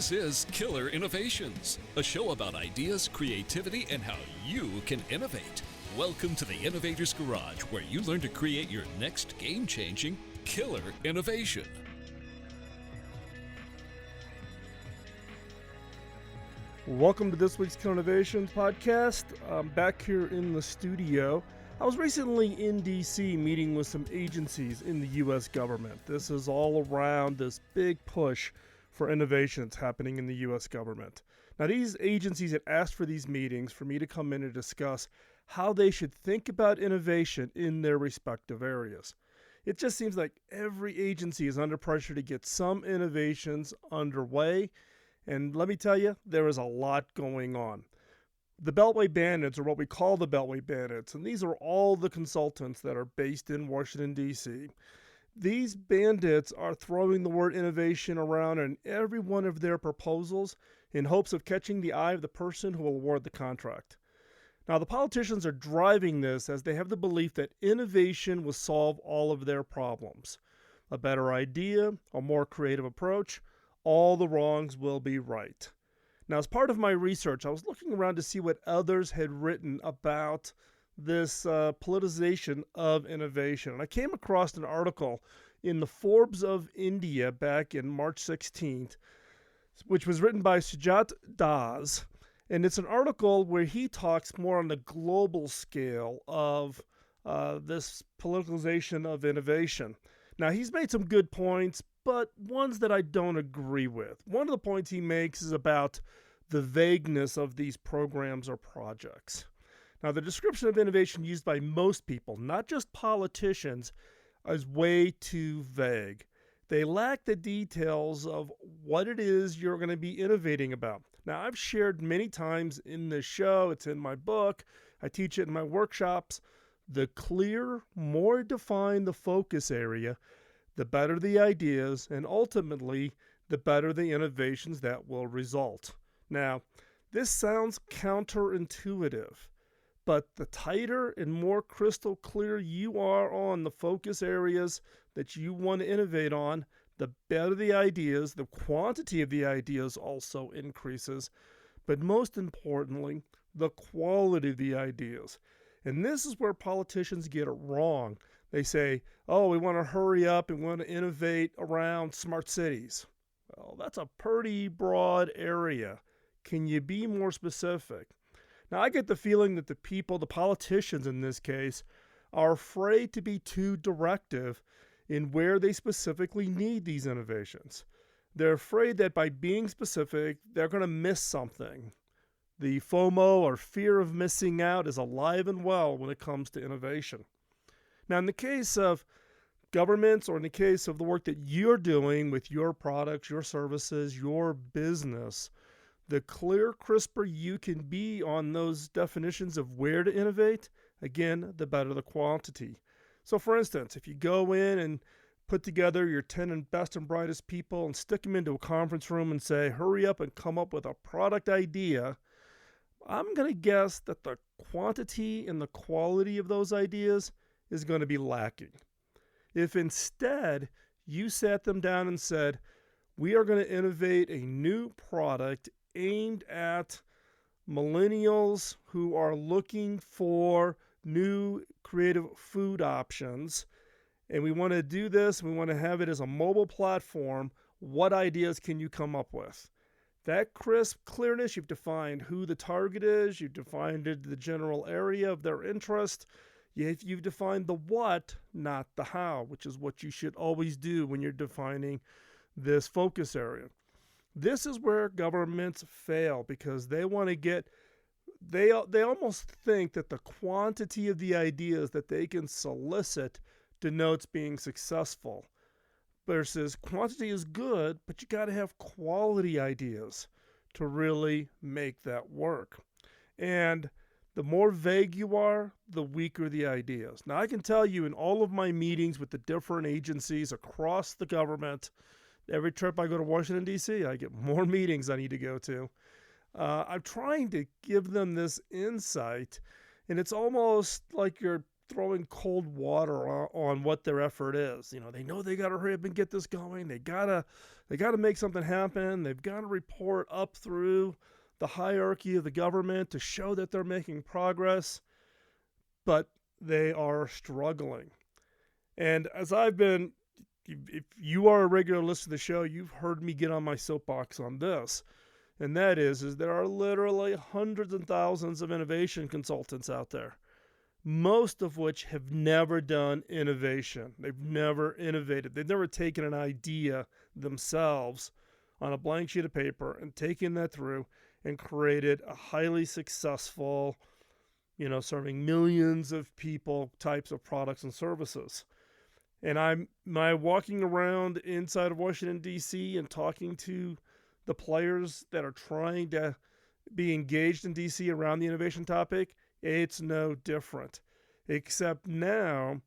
This is Killer Innovations, a show about ideas, creativity, and how you can innovate. Welcome to the Innovator's Garage, where you learn to create your next game-changing killer innovation. Welcome to this week's Killer Innovations podcast. I'm back here in the studio. I was recently in D.C. meeting with some agencies in the U.S. government. This is all around this big push for innovation that's happening in the U.S. government. Now, these agencies had asked for these meetings for me to come in and discuss how they should think about innovation in their respective areas. It just seems like every agency is under pressure to get some innovations underway, and let me tell you, there is a lot going on. The Beltway bandits are what we call the Beltway bandits, and these are all the consultants that are based in Washington, D.C. These bandits are throwing the word innovation around in every one of their proposals in hopes of catching the eye of the person who will award the contract. Now, the politicians are driving this as they have the belief that innovation will solve all of their problems. A better idea, a more creative approach, all the wrongs will be right. Now, as part of my research, I was looking around to see what others had written about this politicization of innovation. And I came across an article in the Forbes of India back in March 16th, which was written by Sujat Das. And it's an article where he talks more on the global scale of this politicalization of innovation. Now, he's made some good points, but ones that I don't agree with. One of the points he makes is about the vagueness of these programs or projects. Now, the description of innovation used by most people, not just politicians, is way too vague. They lack the details of what it is you're going to be innovating about. Now, I've shared many times in this show, it's in my book, I teach it in my workshops, the clear, more defined the focus area, the better the ideas, and ultimately, the better the innovations that will result. Now, this sounds counterintuitive, but the tighter and more crystal clear you are on the focus areas that you want to innovate on, the better the ideas, the quantity of the ideas also increases, but most importantly, the quality of the ideas. And this is where politicians get it wrong. They say, oh, we want to hurry up and we want to innovate around smart cities. Well, that's a pretty broad area. Can you be more specific? Now, I get the feeling that the politicians in this case, are afraid to be too directive in where they specifically need these innovations. They're afraid that by being specific, they're going to miss something. The FOMO, or fear of missing out, is alive and well when it comes to innovation. Now, in the case of governments, or in the case of the work that you're doing with your products, your services, your business, the clear, crisper you can be on those definitions of where to innovate, again, the better the quantity. So, for instance, if you go in and put together your 10 best and brightest people and stick them into a conference room and say, hurry up and come up with a product idea, I'm going to guess that the quantity and the quality of those ideas is going to be lacking. If instead you sat them down and said, we are going to innovate a new product aimed at millennials who are looking for new creative food options, and we want to do this, we want to have it as a mobile platform, what ideas can you come up with? That crisp clearness, you've defined who the target is, you've defined the general area of their interest, you've defined the what, not the how, which is what you should always do when you're defining this focus area. This is where governments fail because they want to get, they almost think that the quantity of the ideas that they can solicit denotes being successful. Versus quantity is good, but you got to have quality ideas to really make that work. And the more vague you are, the weaker the ideas. Now, I can tell you in all of my meetings with the different agencies across the government, every trip I go to Washington, D.C., I get more meetings I need to go to. I'm trying to give them this insight, and it's almost like you're throwing cold water on what their effort is. They know they got to hurry up and get this going. They gotta make something happen. They've got to report up through the hierarchy of the government to show that they're making progress, but they are struggling. And as if you are a regular listener to the show, you've heard me get on my soapbox on this. And that is there are literally hundreds and thousands of innovation consultants out there, most of which have never done innovation. They've never innovated. They've never taken an idea themselves on a blank sheet of paper and taken that through and created a highly successful, serving millions of people types of products and services. And I'm walking around inside of Washington, D.C. and talking to the players that are trying to be engaged in DC around the innovation topic, it's no different. Except now,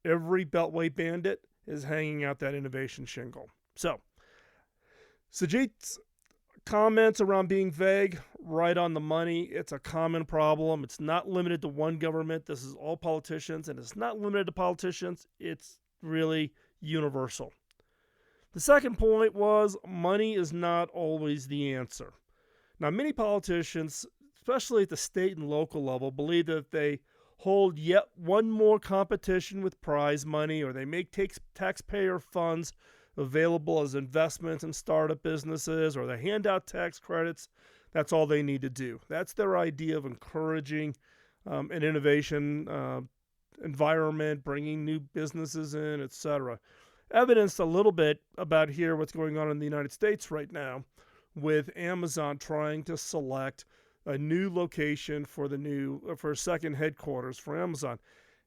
every Beltway bandit is hanging out that innovation shingle. So, Sajid's comments around being vague, right on the money. It's a common problem. It's not limited to one government. This is all politicians, and it's not limited to politicians. It's really universal. The second point was money is not always the answer. Now, many politicians, especially at the state and local level, believe that if they hold yet one more competition with prize money, or they make taxpayer funds available as investments in startup businesses, or they hand out tax credits, that's all they need to do. That's their idea of encouraging an innovation environment, bringing new businesses in, etc. Evidenced a little bit about here what's going on in the United States right now with Amazon trying to select a new location for a second headquarters for Amazon.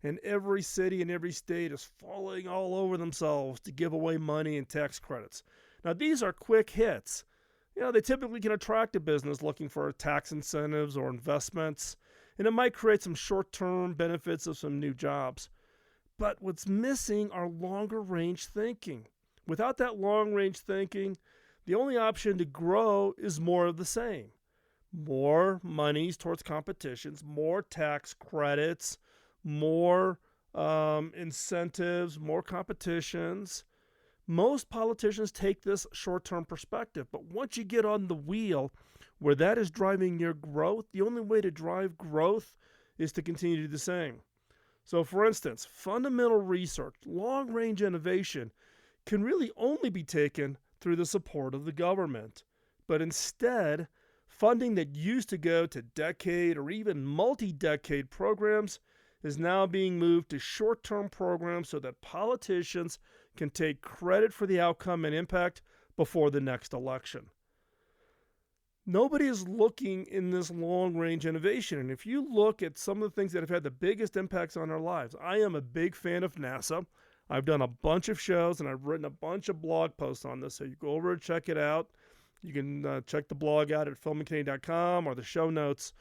And every city and every state is falling all over themselves to give away money and tax credits. Now, these are quick hits. They typically can attract a business looking for tax incentives or investments, and it might create some short-term benefits of some new jobs. But what's missing are longer-range thinking. Without that long-range thinking, the only option to grow is more of the same. More monies towards competitions, more tax credits, more incentives, more competitions. Most politicians take this short-term perspective, but once you get on the wheel where that is driving your growth, the only way to drive growth is to continue to do the same. So, for instance, fundamental research, long-range innovation can really only be taken through the support of the government. But instead, funding that used to go to decade or even multi-decade programs is now being moved to short-term programs so that politicians can take credit for the outcome and impact before the next election. Nobody is looking in this long-range innovation. And if you look at some of the things that have had the biggest impacts on our lives, I am a big fan of NASA. I've done a bunch of shows and I've written a bunch of blog posts on this. So you go over and check it out. You can check the blog out at philmckinney.com or the show notes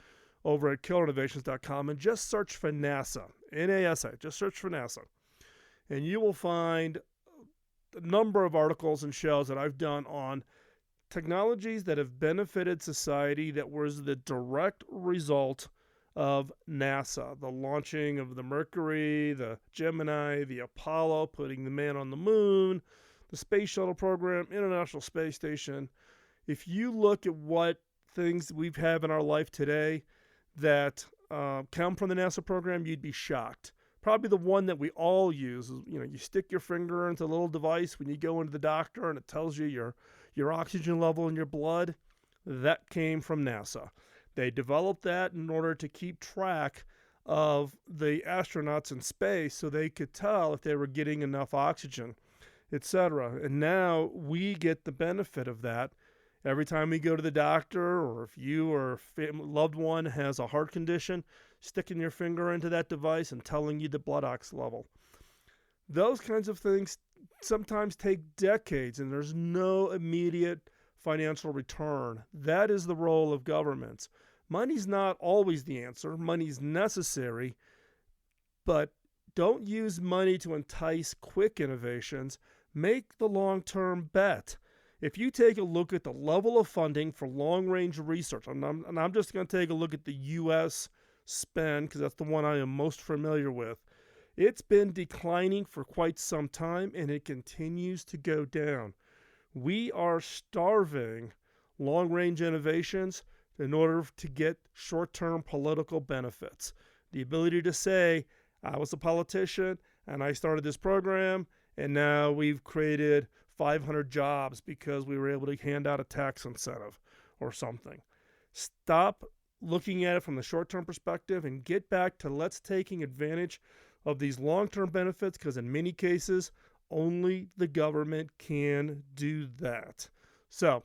over at killerinnovations.com and just search for NASA, NASA, just search for NASA. And you will find a number of articles and shows that I've done on technologies that have benefited society that was the direct result of NASA, the launching of the Mercury, the Gemini, the Apollo, putting the man on the moon, the space shuttle program, International Space Station. If you look at what things we have in our life today that come from the NASA program, you'd be shocked. Probably the one that we all use is, you stick your finger into a little device when you go into the doctor and it tells you your oxygen level in your blood. That came from NASA. They developed that in order to keep track of the astronauts in space so they could tell if they were getting enough oxygen, etc. And now we get the benefit of that. Every time we go to the doctor, or if you or a loved one has a heart condition, sticking your finger into that device and telling you the blood oxygen level. Those kinds of things sometimes take decades, and there's no immediate financial return. That is the role of governments. Money's not always the answer. Money's necessary, but don't use money to entice quick innovations. Make the long-term bet. If you take a look at the level of funding for long-range research, and I'm just going to take a look at the U.S. spend, because that's the one I am most familiar with. It's been declining for quite some time, and it continues to go down. We are starving long-range innovations in order to get short-term political benefits. The ability to say, I was a politician, and I started this program, and now we've created 500 jobs because we were able to hand out a tax incentive or something. Stop looking at it from the short-term perspective and get back to let's taking advantage of these long-term benefits, because in many cases, only the government can do that. So,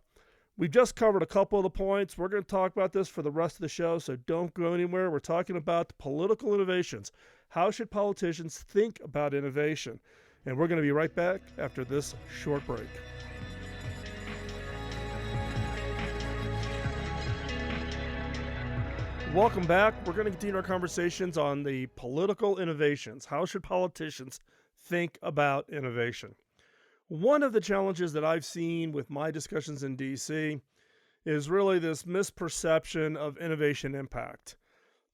we've just covered a couple of the points. We're going to talk about this for the rest of the show, so don't go anywhere. We're talking about political innovations. How should politicians think about innovation? And we're going to be right back after this short break. Welcome back. We're going to continue our conversations on the political innovations. How should politicians think about innovation? One of the challenges that I've seen with my discussions in DC is really this misperception of innovation impact.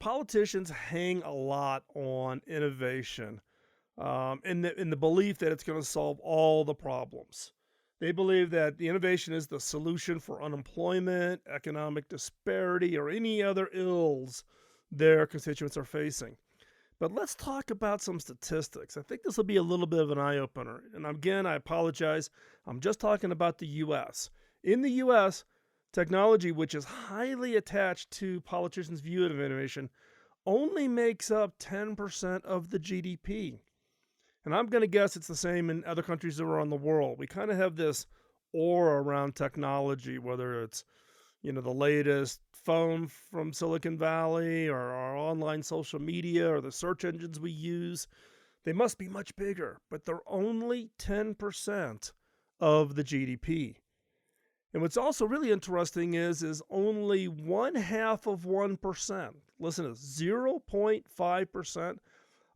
Politicians hang a lot on innovation in the belief that it's going to solve all the problems. They believe that the innovation is the solution for unemployment, economic disparity, or any other ills their constituents are facing. But let's talk about some statistics. I think this will be a little bit of an eye-opener. And again, I apologize. I'm just talking about the U.S. In the U.S., technology, which is highly attached to politicians' view of innovation, only makes up 10% of the GDP. And I'm going to guess it's the same in other countries around the world. We kind of have this aura around technology, whether it's, the latest phone from Silicon Valley or our online social media or the search engines we use. They must be much bigger, but they're only 10% of the GDP. And what's also really interesting is only 0.5%, listen to this, 0.5%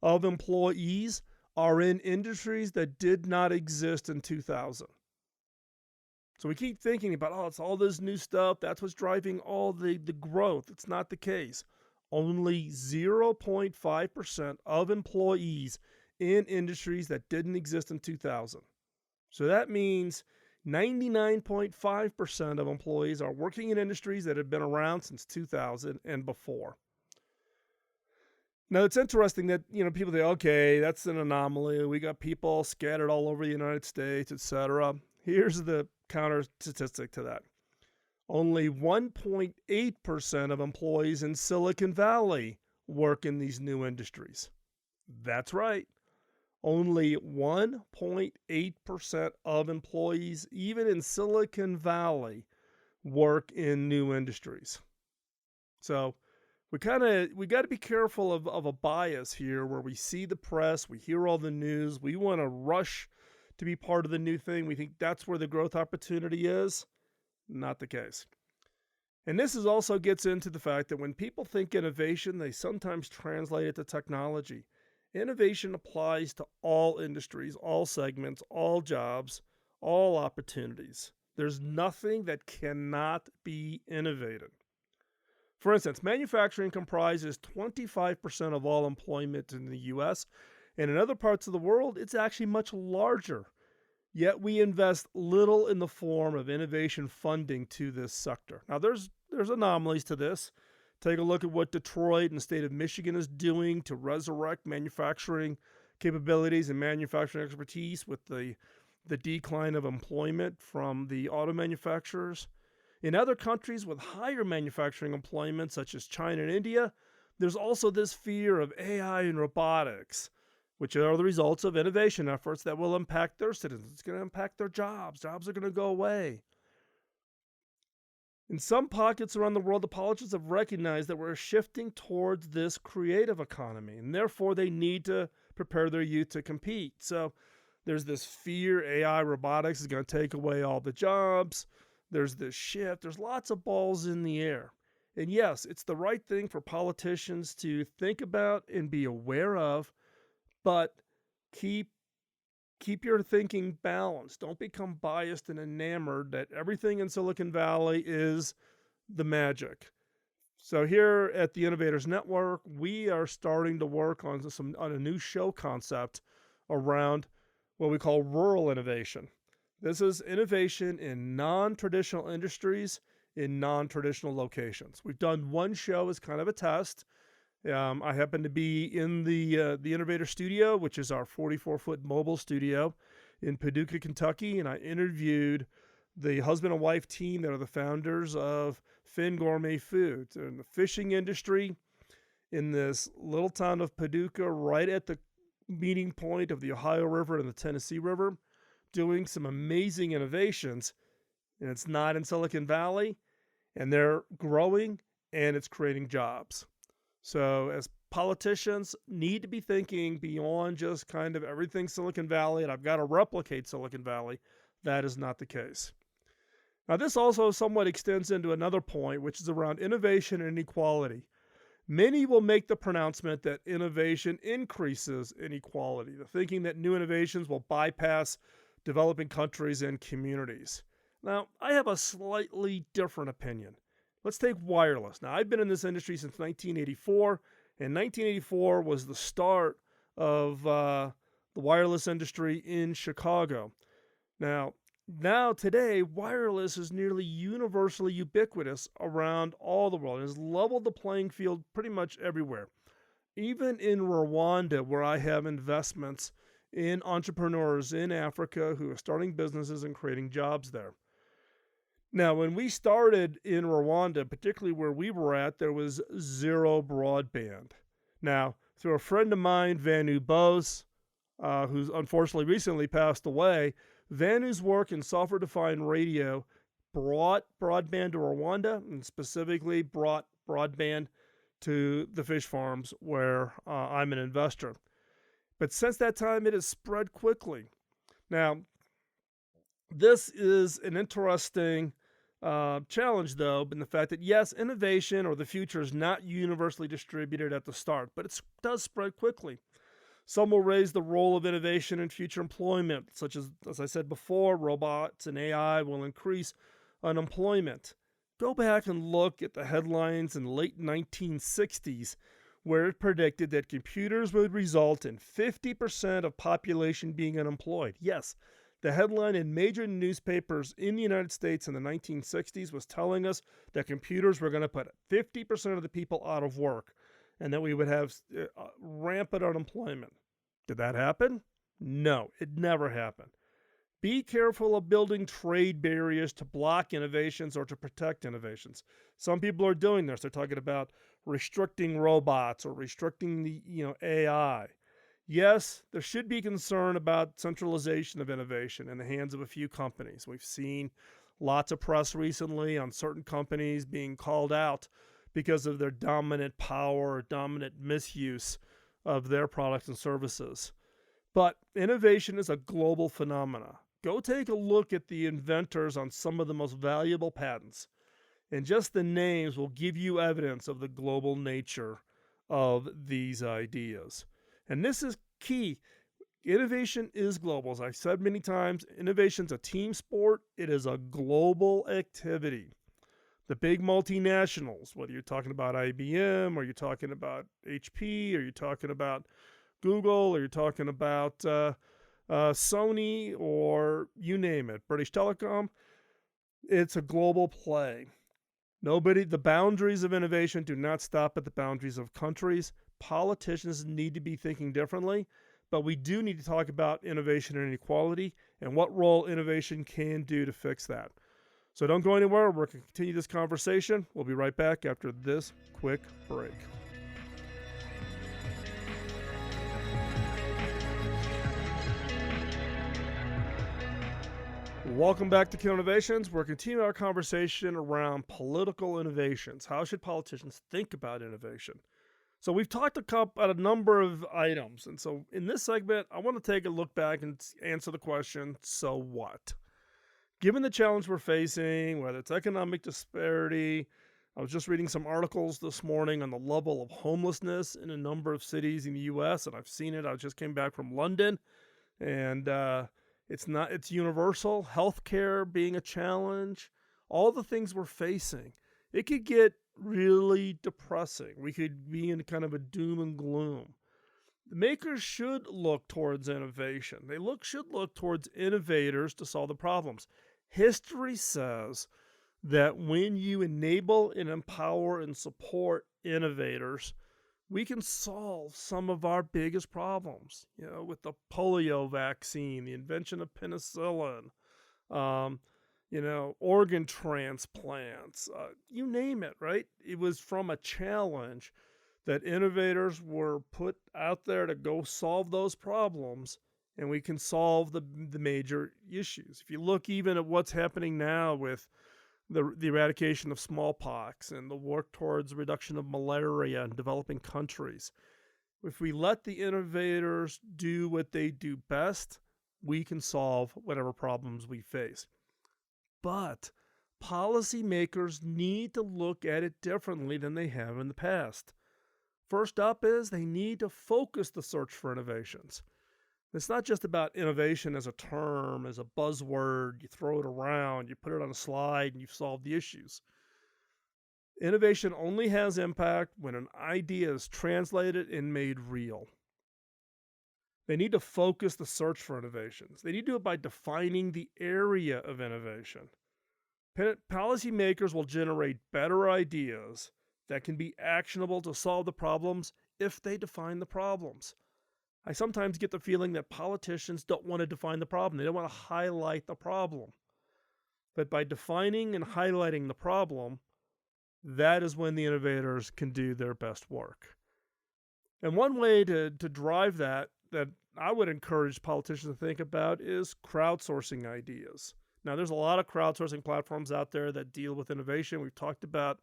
of employees are in industries that did not exist in 2000. So we keep thinking about, it's all this new stuff. That's what's driving all the growth. It's not the case. Only 0.5% of employees in industries that didn't exist in 2000. So that means 99.5% of employees are working in industries that have been around since 2000 and before. Now, it's interesting that, people think, okay, that's an anomaly. We got people scattered all over the United States, etc. Here's the counter statistic to that. Only 1.8% of employees in Silicon Valley work in these new industries. That's right. Only 1.8% of employees, even in Silicon Valley, work in new industries. So we got to be careful of a bias here where we see the press, we hear all the news, we want to rush to be part of the new thing. We think that's where the growth opportunity is. Not the case. And this also gets into the fact that when people think innovation, they sometimes translate it to technology. Innovation applies to all industries, all segments, all jobs, all opportunities. There's nothing that cannot be innovated. For instance, manufacturing comprises 25% of all employment in the U.S., and in other parts of the world, it's actually much larger. Yet we invest little in the form of innovation funding to this sector. Now, there's anomalies to this. Take a look at what Detroit and the state of Michigan is doing to resurrect manufacturing capabilities and manufacturing expertise with the decline of employment from the auto manufacturers. In other countries with higher manufacturing employment, such as China and India, there's also this fear of AI and robotics, which are the results of innovation efforts that will impact their citizens. It's going to impact their jobs. Jobs are going to go away. In some pockets around the world, the politicians have recognized that we're shifting towards this creative economy, and therefore they need to prepare their youth to compete. So there's this fear AI robotics is going to take away all the jobs. There's this shift. There's lots of balls in the air. And yes, it's the right thing for politicians to think about and be aware of, but keep your thinking balanced. Don't become biased and enamored that everything in Silicon Valley is the magic. So here at the Innovators Network, we are starting to work on a new show concept around what we call rural innovation. This is innovation in non-traditional industries in non-traditional locations. We've done one show as kind of a test. I happen to be in the Innovator Studio, which is our 44-foot mobile studio in Paducah, Kentucky, and I interviewed the husband and wife team that are the founders of Finn Gourmet Foods. They're in the fishing industry in this little town of Paducah, right at the meeting point of the Ohio River and the Tennessee River, doing some amazing innovations. And it's not in Silicon Valley, and they're growing, and it's creating jobs. So as politicians need to be thinking beyond just kind of everything Silicon Valley, and I've got to replicate Silicon Valley. That is not the case. Now, this also somewhat extends into another point, which is around innovation and inequality. Many will make the pronouncement that innovation increases inequality, the thinking that new innovations will bypass developing countries and communities. Now, I have a slightly different opinion. Let's take wireless. Now, I've been in this industry since 1984, and 1984 was the start of the wireless industry in Chicago. Now, today, wireless is nearly universally ubiquitous around all the world. It has leveled the playing field pretty much everywhere. Even in Rwanda, where I have investments in entrepreneurs in Africa who are starting businesses and creating jobs there. Now, when we started in Rwanda, particularly where we were at, there was zero broadband. Now, through a friend of mine, Vanu Bose, who's unfortunately recently passed away, Vanu's work in software-defined radio brought broadband to Rwanda, and specifically brought broadband to the fish farms where I'm an investor. But since that time, it has spread quickly. Now, this is an interesting challenge, though, in the fact that, yes, innovation or the future is not universally distributed at the start, but it does spread quickly. Some will raise the role of innovation in future employment, such as I said before, robots and AI will increase unemployment. Go back and look at the headlines in the late 1960s, where it predicted that computers would result in 50% of population being unemployed. Yes, the headline in major newspapers in the United States in the 1960s was telling us that computers were going to put 50% of the people out of work, and that we would have rampant unemployment. Did that happen? No, it never happened. Be careful of building trade barriers to block innovations or to protect innovations. Some people are doing this. They're talking about restricting robots or restricting the AI. Yes, there should be concern about centralization of innovation in the hands of a few companies. We've seen lots of press recently on certain companies being called out because of their dominant power or dominant misuse of their products and services. But innovation is a global phenomena. Go take a look at the inventors on some of the most valuable patents, and just the names will give you evidence of the global nature of these ideas. And this is key. Innovation is global. As I've said many times, innovation's a team sport. It is a global activity. The big multinationals, whether you're talking about IBM, or you're talking about HP, or you're talking about Google, or you're talking about Sony, or you name it, British Telecom, it's a global play. The boundaries of innovation do not stop at the boundaries of countries. Politicians need to be thinking differently, but we do need to talk about innovation and inequality and what role innovation can do to fix that. So don't go anywhere. We're going to continue this conversation. We'll be right back after this quick break. Welcome back to Kill Innovations. We're continuing our conversation around political innovations. How should politicians think about innovation? So we've talked about a number of items. And so in this segment, I want to take a look back and answer the question, so what? Given the challenge we're facing, whether it's economic disparity, I was just reading some articles this morning on the level of homelessness in a number of cities in the U.S., and I've seen it. I just came back from London, and it's universal. Healthcare being a challenge, all the things we're facing. It could get really depressing. We could be in kind of a doom and gloom. The makers should look towards innovation. They should look towards innovators to solve the problems. History says that when you enable and empower and support innovators, we can solve some of our biggest problems. With the polio vaccine, the invention of penicillin, organ transplants, you name it, right? It was from a challenge that innovators were put out there to go solve those problems, and we can solve the major issues. If you look even at what's happening now with the eradication of smallpox and the work towards reduction of malaria in developing countries, if we let the innovators do what they do best, we can solve whatever problems we face. But policymakers need to look at it differently than they have in the past. First up is they need to focus the search for innovations. It's not just about innovation as a term, as a buzzword. You throw it around, you put it on a slide, and you've solved the issues. Innovation only has impact when an idea is translated and made real. They need to focus the search for innovations. They need to do it by defining the area of innovation. Policymakers will generate better ideas that can be actionable to solve the problems if they define the problems. I sometimes get the feeling that politicians don't want to define the problem. They don't want to highlight the problem. But by defining and highlighting the problem, that is when the innovators can do their best work. And one way to drive that I would encourage politicians to think about is crowdsourcing ideas. Now, there's a lot of crowdsourcing platforms out there that deal with innovation. We've talked about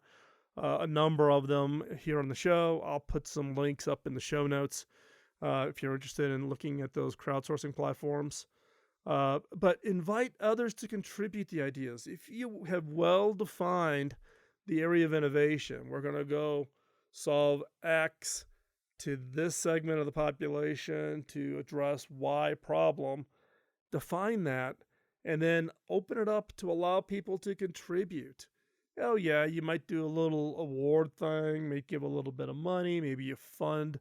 a number of them here on the show. I'll put some links up in the show notes if you're interested in looking at those crowdsourcing platforms. But invite others to contribute the ideas. If you have well-defined the area of innovation, we're going to go solve X to this segment of the population to address Y problem, define that, and then open it up to allow people to contribute. Oh yeah, you might do a little award thing, maybe give a little bit of money, maybe you fund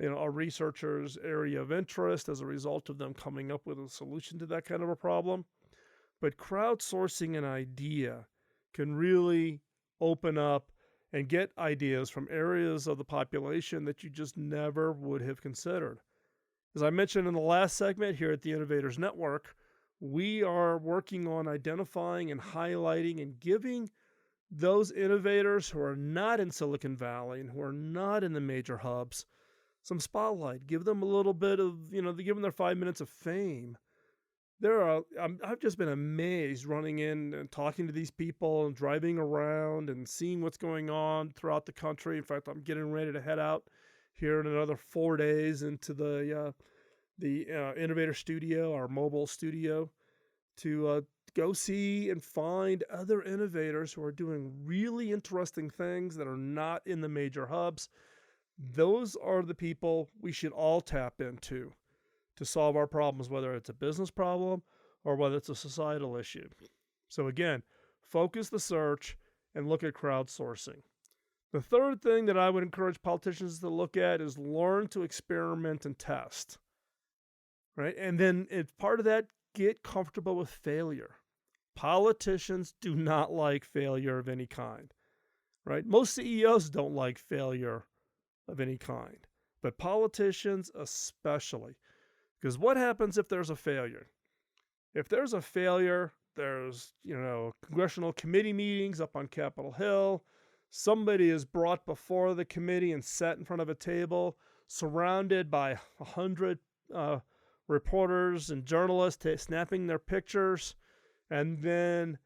a researcher's area of interest as a result of them coming up with a solution to that kind of a problem. But crowdsourcing an idea can really open up and get ideas from areas of the population that you just never would have considered. As I mentioned in the last segment here at the Innovators Network, we are working on identifying and highlighting and giving those innovators who are not in Silicon Valley and who are not in the major hubs some spotlight. Give them a little bit of, give them their 5 minutes of fame. I've just been amazed running in and talking to these people and driving around and seeing what's going on throughout the country. In fact, I'm getting ready to head out here in another 4 days into the Innovator Studio, our mobile studio, to go see and find other innovators who are doing really interesting things that are not in the major hubs. Those are the people we should all tap into to solve our problems, whether it's a business problem or whether it's a societal issue. So again, focus the search and look at crowdsourcing. The third thing that I would encourage politicians to look at is learn to experiment and test. Right? And then as part of that, get comfortable with failure. Politicians do not like failure of any kind. Right? Most CEOs don't like failure of any kind, but politicians especially. Because what happens if there's a failure? If there's a failure, there's, congressional committee meetings up on Capitol Hill. Somebody is brought before the committee and set in front of a table, surrounded by 100 reporters and journalists snapping their pictures. And then,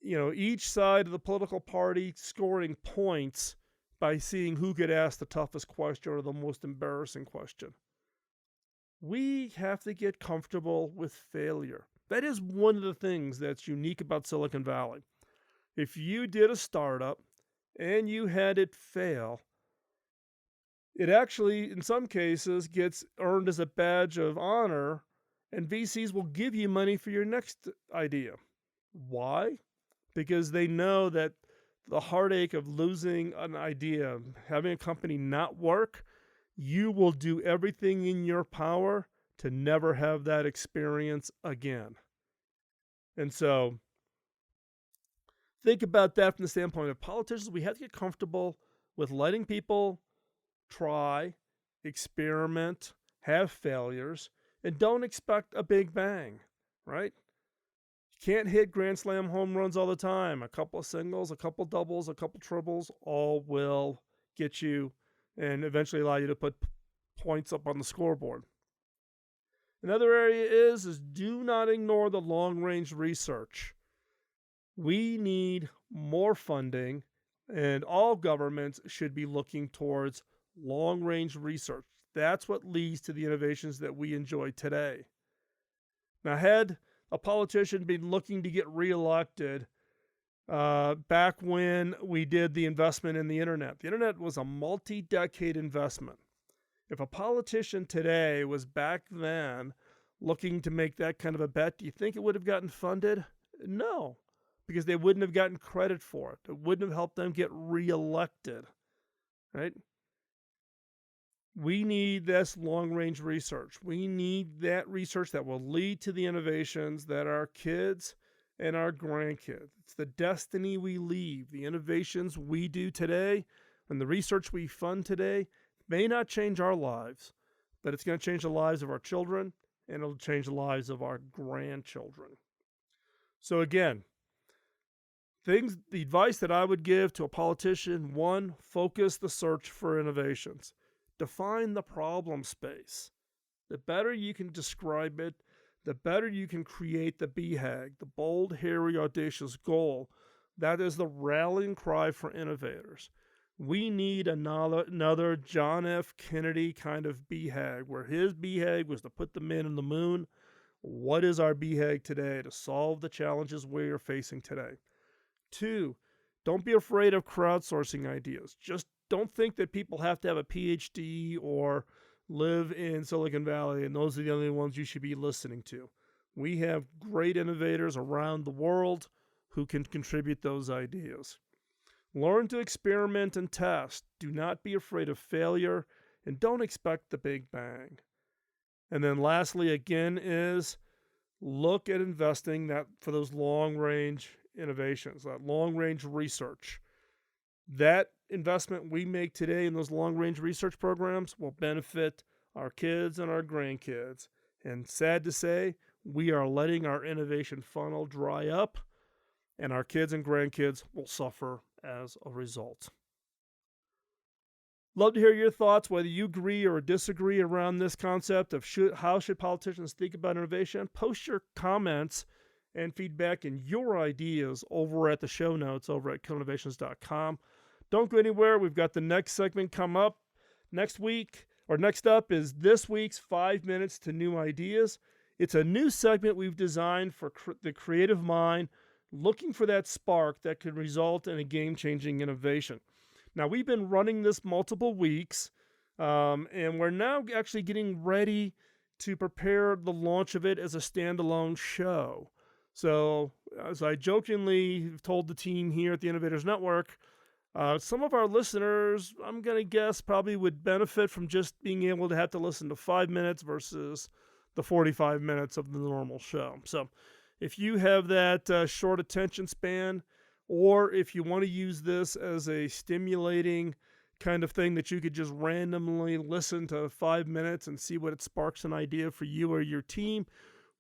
each side of the political party scoring points by seeing who could ask the toughest question or the most embarrassing question. We have to get comfortable with failure. That is one of the things that's unique about Silicon Valley. If you did a startup and you had it fail, it actually, in some cases, gets earned as a badge of honor, and VCs will give you money for your next idea. Why? Because they know that the heartache of losing an idea, having a company not work, you will do everything in your power to never have that experience again. And so think about that from the standpoint of politicians. We have to get comfortable with letting people try, experiment, have failures, and don't expect a big bang, right? You can't hit grand slam home runs all the time. A couple of singles, a couple doubles, a couple triples, all will get you and eventually allow you to put points up on the scoreboard. Another area is do not ignore the long-range research. We need more funding, and all governments should be looking towards long-range research. That's what leads to the innovations that we enjoy today. Now, had a politician been looking to get reelected back when we did the investment in the internet was a multi-decade investment. If a politician today was back then looking to make that kind of a bet, do you think it would have gotten funded? No, because they wouldn't have gotten credit for it. It wouldn't have helped them get reelected, right? We need this long-range research. We need that research that will lead to the innovations that our kids and our grandkids. It's the destiny we leave. The innovations we do today and the research we fund today may not change our lives, but it's going to change the lives of our children, and it'll change the lives of our grandchildren. So again, the advice that I would give to a politician: 1, focus the search for innovations. Define the problem space. The better you can describe it, the better you can create the BHAG, the bold, hairy, audacious goal. That is the rallying cry for innovators. We need another John F. Kennedy kind of BHAG, where his BHAG was to put the men on the moon. What is our BHAG today to solve the challenges we are facing today? 2, don't be afraid of crowdsourcing ideas. Just don't think that people have to have a PhD or live in Silicon Valley and those are the only ones you should be listening to. We have great innovators around the world who can contribute those ideas. Learn to experiment and test. Do not be afraid of failure, and don't expect the big bang. And then lastly, again, is look at investing that for those long-range innovations, that long-range research. That investment we make today in those long-range research programs will benefit our kids and our grandkids. And sad to say, we are letting our innovation funnel dry up, and our kids and grandkids will suffer as a result. Love to hear your thoughts, whether you agree or disagree around this concept of how should politicians think about innovation. Post your comments and feedback and your ideas over at the show notes over at killinnovations.com. Don't go anywhere. We've got the next segment come up next week, or next up is this week's 5 minutes to new ideas. It's a new segment we've designed for the creative mind, looking for that spark that could result in a game-changing innovation. Now, we've been running this multiple weeks, and we're now actually getting ready to prepare the launch of it as a standalone show. So, as I jokingly told the team here at the Innovators Network, some of our listeners, I'm going to guess, probably would benefit from just being able to have to listen to 5 minutes versus the 45 minutes of the normal show. So, if you have that short attention span, or if you want to use this as a stimulating kind of thing that you could just randomly listen to 5 minutes and see what it sparks an idea for you or your team,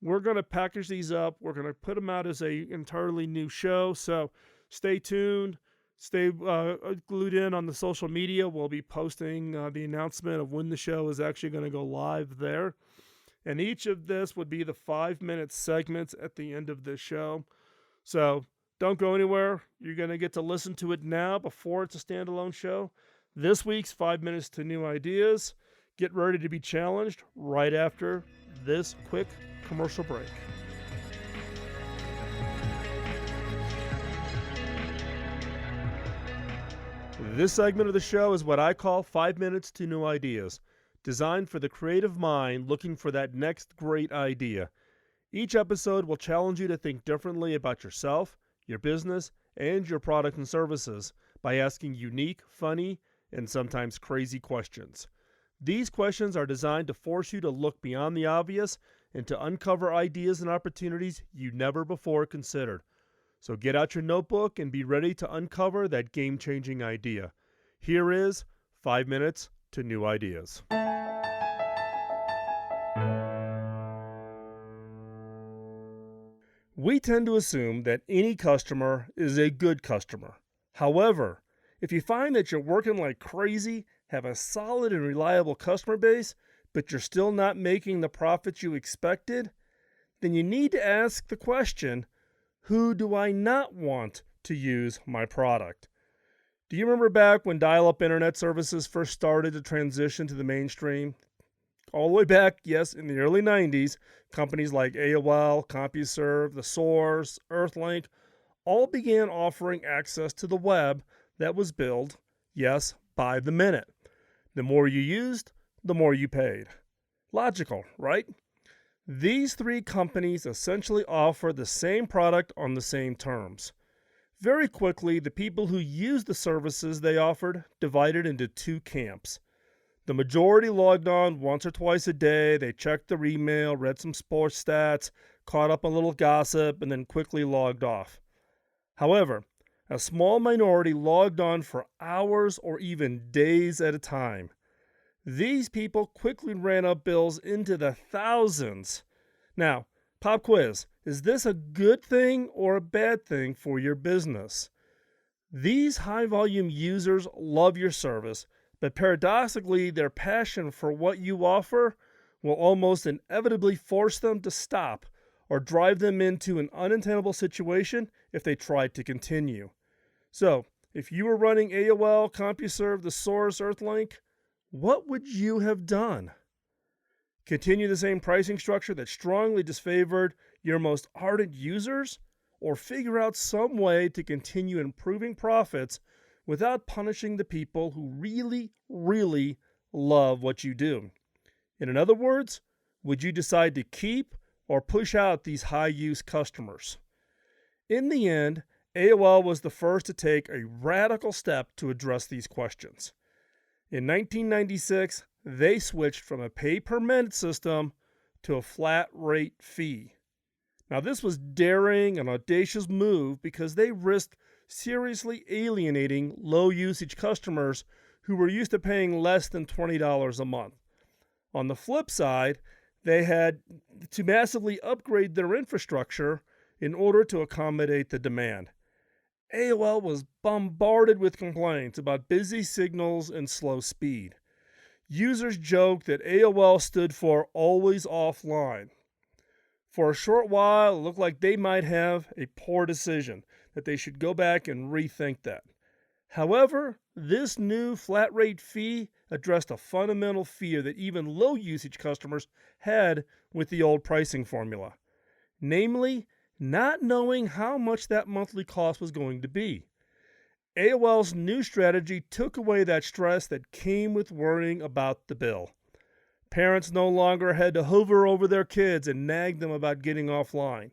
we're going to package these up. We're going to put them out as a entirely new show. So stay tuned. Stay glued in on the social media. We'll be posting the announcement of when the show is actually going to go live there. And each of this would be the 5-minute segments at the end of this show. So don't go anywhere. You're going to get to listen to it now before it's a standalone show. This week's 5 minutes to new ideas. Get ready to be challenged right after this quick commercial break. This segment of the show is what I call 5 minutes to new ideas, designed for the creative mind looking for that next great idea. Each episode will challenge you to think differently about yourself, your business, and your product and services by asking unique, funny, and sometimes crazy questions. These questions are designed to force you to look beyond the obvious and to uncover ideas and opportunities you never before considered. So get out your notebook and be ready to uncover that game-changing idea. Here is 5 minutes to new ideas. We tend to assume that any customer is a good customer. However, if you find that you're working like crazy, have a solid and reliable customer base, but you're still not making the profits you expected, then you need to ask the question, who do I not want to use my product? Do you remember back when dial-up internet services first started to transition to the mainstream? All the way back, yes, in the early 90s, companies like AOL, CompuServe, The Source, Earthlink all began offering access to the web that was billed, yes, by the minute. The more you used, the more you paid. Logical, right? These three companies essentially offer the same product on the same terms. Very quickly, the people who used the services they offered divided into two camps. The majority logged on once or twice a day, they checked their email, read some sports stats, caught up on a little gossip, and then quickly logged off. However, a small minority logged on for hours or even days at a time. These people quickly ran up bills into the thousands. Now, pop quiz, is this a good thing or a bad thing for your business? These high-volume users love your service, but paradoxically, their passion for what you offer will almost inevitably force them to stop or drive them into an untenable situation if they try to continue. So, if you were running AOL, CompuServe, The Source, Earthlink, what would you have done? Continue the same pricing structure that strongly disfavored your most ardent users? Or figure out some way to continue improving profits without punishing the people who really, really love what you do? In other words, would you decide to keep or push out these high-use customers? In the end, AOL was the first to take a radical step to address these questions. In 1996, they switched from a pay-per-minute system to a flat-rate fee. Now, this was daring and audacious move because they risked seriously alienating low-usage customers who were used to paying less than $20 a month. On the flip side, they had to massively upgrade their infrastructure in order to accommodate the demand. AOL was bombarded with complaints about busy signals and slow speed. Users joked that AOL stood for always offline. For a short while, it looked like they might have a poor decision, that they should go back and rethink that. However, this new flat rate fee addressed a fundamental fear that even low usage customers had with the old pricing formula. Namely, not knowing how much that monthly cost was going to be. AOL's new strategy took away that stress that came with worrying about the bill. Parents no longer had to hover over their kids and nag them about getting offline.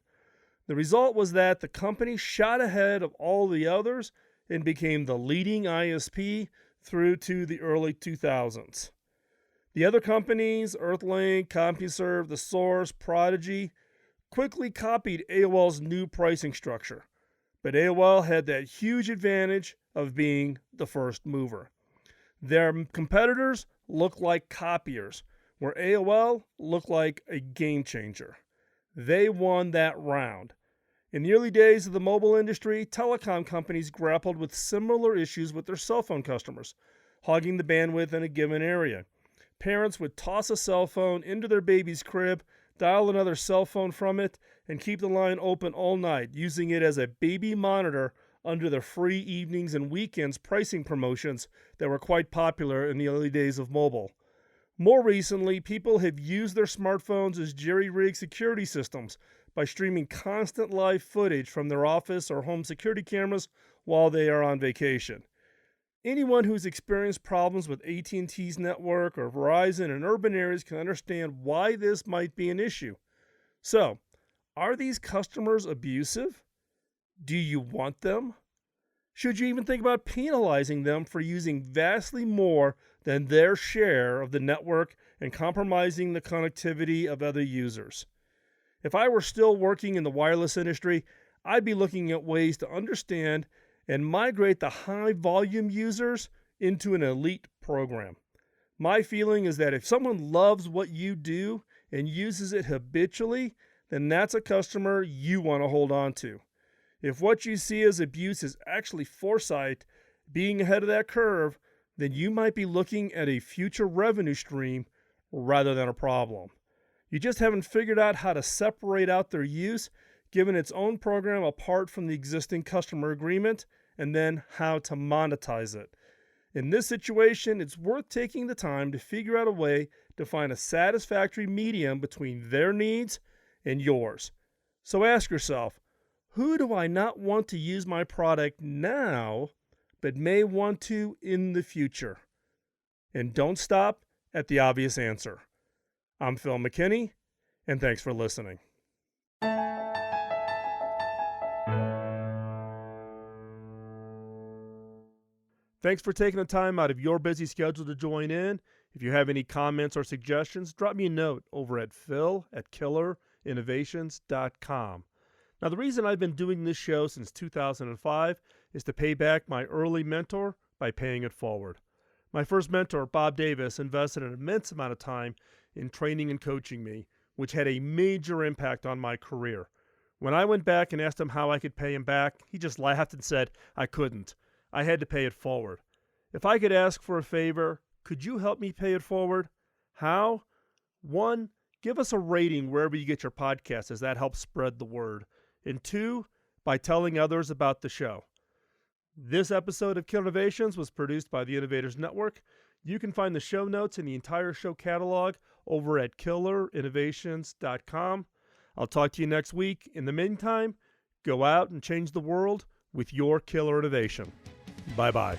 The result was that the company shot ahead of all the others and became the leading ISP through to the early 2000s. The other companies, Earthlink, CompuServe, The Source, Prodigy, quickly copied AOL's new pricing structure. But AOL had that huge advantage of being the first mover. Their competitors looked like copiers, where AOL looked like a game changer. They won that round. In the early days of the mobile industry, telecom companies grappled with similar issues with their cell phone customers, hogging the bandwidth in a given area. Parents would toss a cell phone into their baby's crib, dial another cell phone from it, and keep the line open all night, using it as a baby monitor under the free evenings and weekends pricing promotions that were quite popular in the early days of mobile. More recently, people have used their smartphones as jerry-rigged security systems by streaming constant live footage from their office or home security cameras while they are on vacation. Anyone who's experienced problems with AT&T's network or Verizon in urban areas can understand why this might be an issue. So, are these customers abusive? Do you want them? Should you even think about penalizing them for using vastly more than their share of the network and compromising the connectivity of other users? If I were still working in the wireless industry, I'd be looking at ways to understand and migrate the high volume users into an elite program. My feeling is that if someone loves what you do and uses it habitually, then that's a customer you want to hold on to. If what you see as abuse is actually foresight, being ahead of that curve, then you might be looking at a future revenue stream rather than a problem. You just haven't figured out how to separate out their use, given its own program apart from the existing customer agreement, and then how to monetize it. In this situation, it's worth taking the time to figure out a way to find a satisfactory medium between their needs and yours. So ask yourself, who do I not want to use my product now, but may want to in the future? And don't stop at the obvious answer. I'm Phil McKinney, and thanks for listening. Thanks for taking the time out of your busy schedule to join in. If you have any comments or suggestions, drop me a note over at phil@killerinnovations.com. Now, the reason I've been doing this show since 2005 is to pay back my early mentor by paying it forward. My first mentor, Bob Davis, invested an immense amount of time in training and coaching me, which had a major impact on my career. When I went back and asked him how I could pay him back, he just laughed and said I couldn't. I had to pay it forward. If I could ask for a favor, could you help me pay it forward? How? 1, give us a rating wherever you get your podcasts, as that helps spread the word. And 2, by telling others about the show. This episode of Killer Innovations was produced by the Innovators Network. You can find the show notes and the entire show catalog over at killerinnovations.com. I'll talk to you next week. In the meantime, go out and change the world with your killer innovation. Bye-bye.